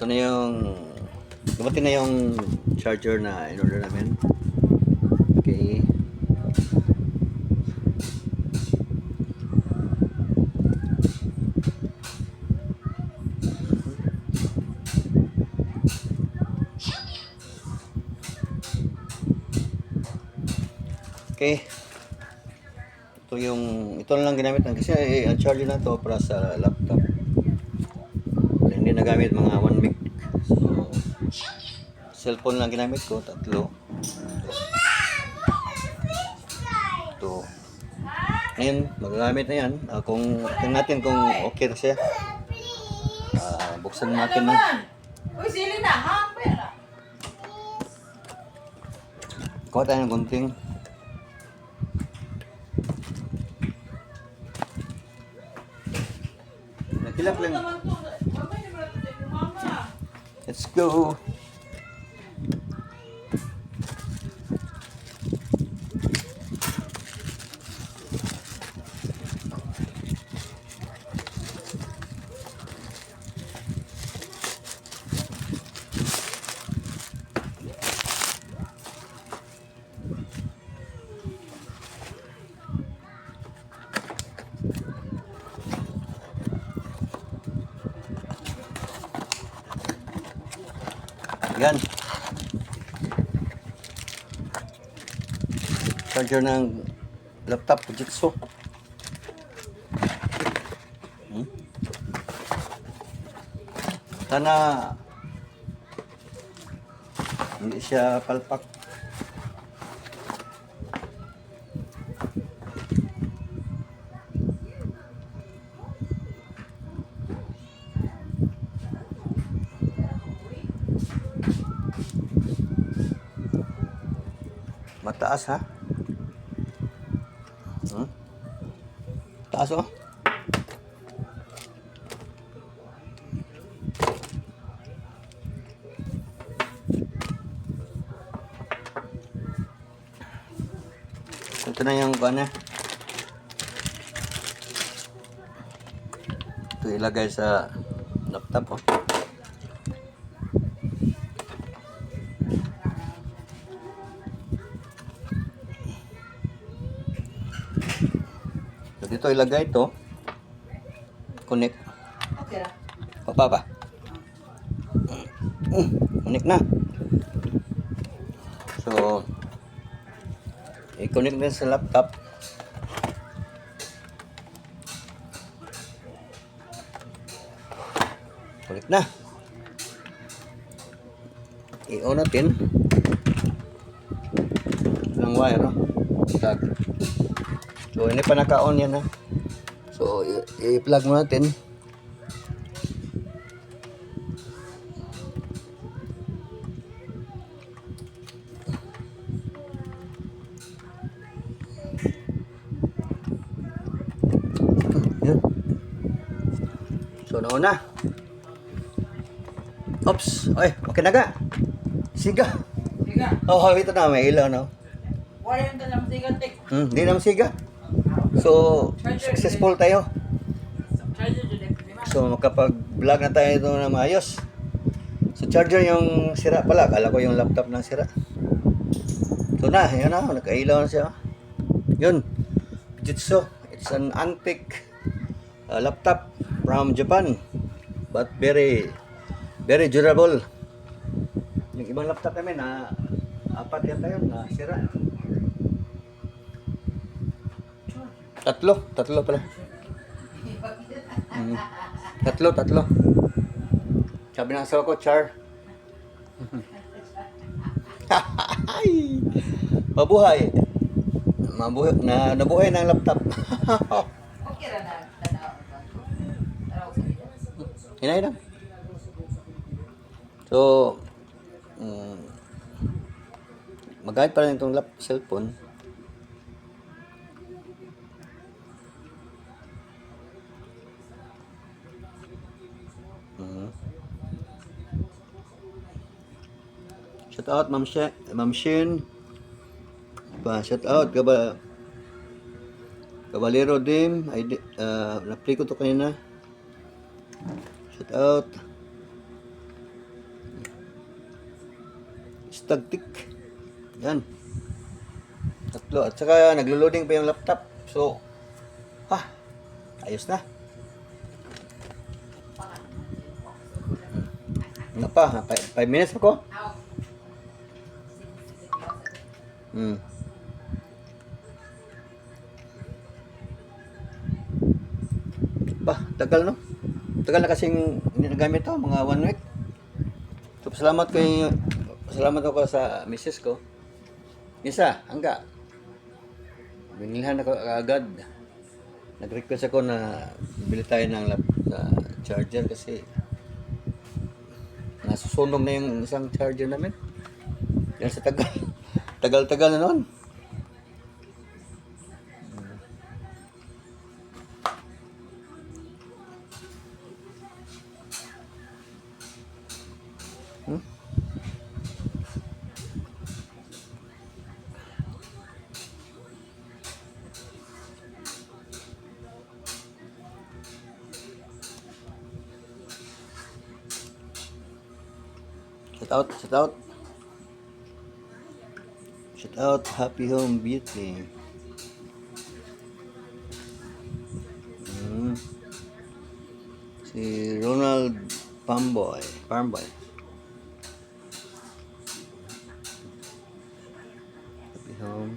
Ito na yung dumating na yung charger na in-order namin. Okay. Okay. Ito na lang ginamit lang kasi ang charger na to para sa laptop. Hindi nagamit mga 1 week. So, cellphone lang ginamit ko, 3. Ito. Ngayon, magagamit na yan. Kung tingnan natin kung okay na siya. Buksan natin na. Uy, sili na, ha? Pera. Kuha tayo ng gunting. Nagkilap lang. Let's go. Yan. Charger ng laptop Fujitsu. Sana hindi siya palpak. Mataas ha? Taas oh. Ito na yung bana. Ito ilagay sa laptop oh. So, dito ilagay ito. Connect. Okay na. Pa. Connect na. So, i-connect na sa laptop. Connect na. I-on natin. Ang wire, no? Plug. So, hindi pa naka-on yan, ha? So, i-plug mo natin. Yan. So, nauna. Oops. Ay, okay na ga. Siga. Siga. Oh, ito na. May ilaw, no? Wala yung talang sigatik. Hindi naman siga. So, successful tayo. Charger dyan. So, makapag-vlog na tayo ito na maayos. So, charger yung sira pala. Akala ko yung laptop na sira. So na, yun na. Nakailaw na siya. Yun. Fujitsu. It's an antique laptop from Japan. But very durable. Yung ibang laptop namin na 4 yata yun na sira. Tatlo pala. Tatlo. Sabi ng asawa ko, Char. Mabuhay. Nabuhay ng laptop. Okay ra na. Tanaw sa iyo. Hinay lang. So, magamit pa rin itong cellphone. Shout out Ma'am Shin. Shout out Kabalero Dim. Na-play ko to kanina. Shout out tagtik. Yan. Tatlo. At saka naglo-loading pa yung laptop. So, ayos na. Ano pa? 5 minutes ako? Hmm. Tagal no? Tagal na kasing hindi nagamit to, mga 1 week. So, salamat ako sa misis ko. Isa, hangga. Binilhan ako agad. Nag-request ako na bili tayo ng charger kasi nasusunog na yung isang charger namin. Yan sa tagal na noon. Shout out. Shout out Happy Home Beauty. Si Ronald Farmboy. Happy Home.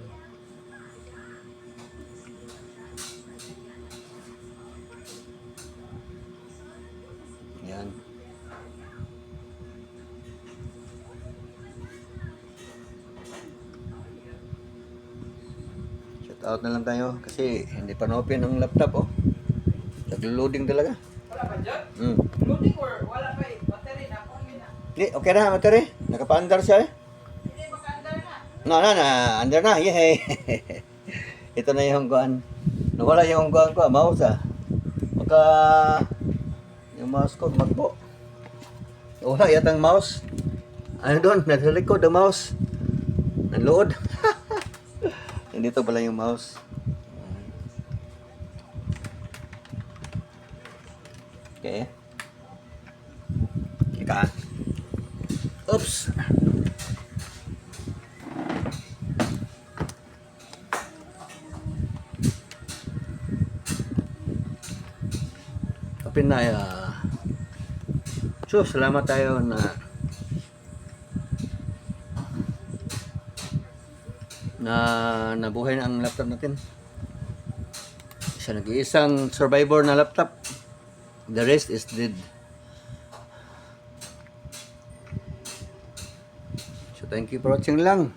Yan. Shout out na lang tayo kasi hindi pa na-open ang laptop oh. Naglo-loading talaga. Wala pa dyan? Hmm. Loading or wala pa eh. Battery na. Kung yun na. Okay na, matari. Nakapa-under siya eh. Hindi, maka-under No, na. under na. Yay! Ito na yung kuhan. Nawala yung kuhan ko, mouse ah. Yung mouse ko, magbo. Wala yatang mouse. Ano doon? Nasa likod ang mouse. Nanload. Nandito pala yung mouse. Okay. Ika. Oops. Kapin na so, salamat tayo na nabuhay na ang laptop natin. Nag-iisang survivor na laptop. The rest is dead. So thank you for watching lang.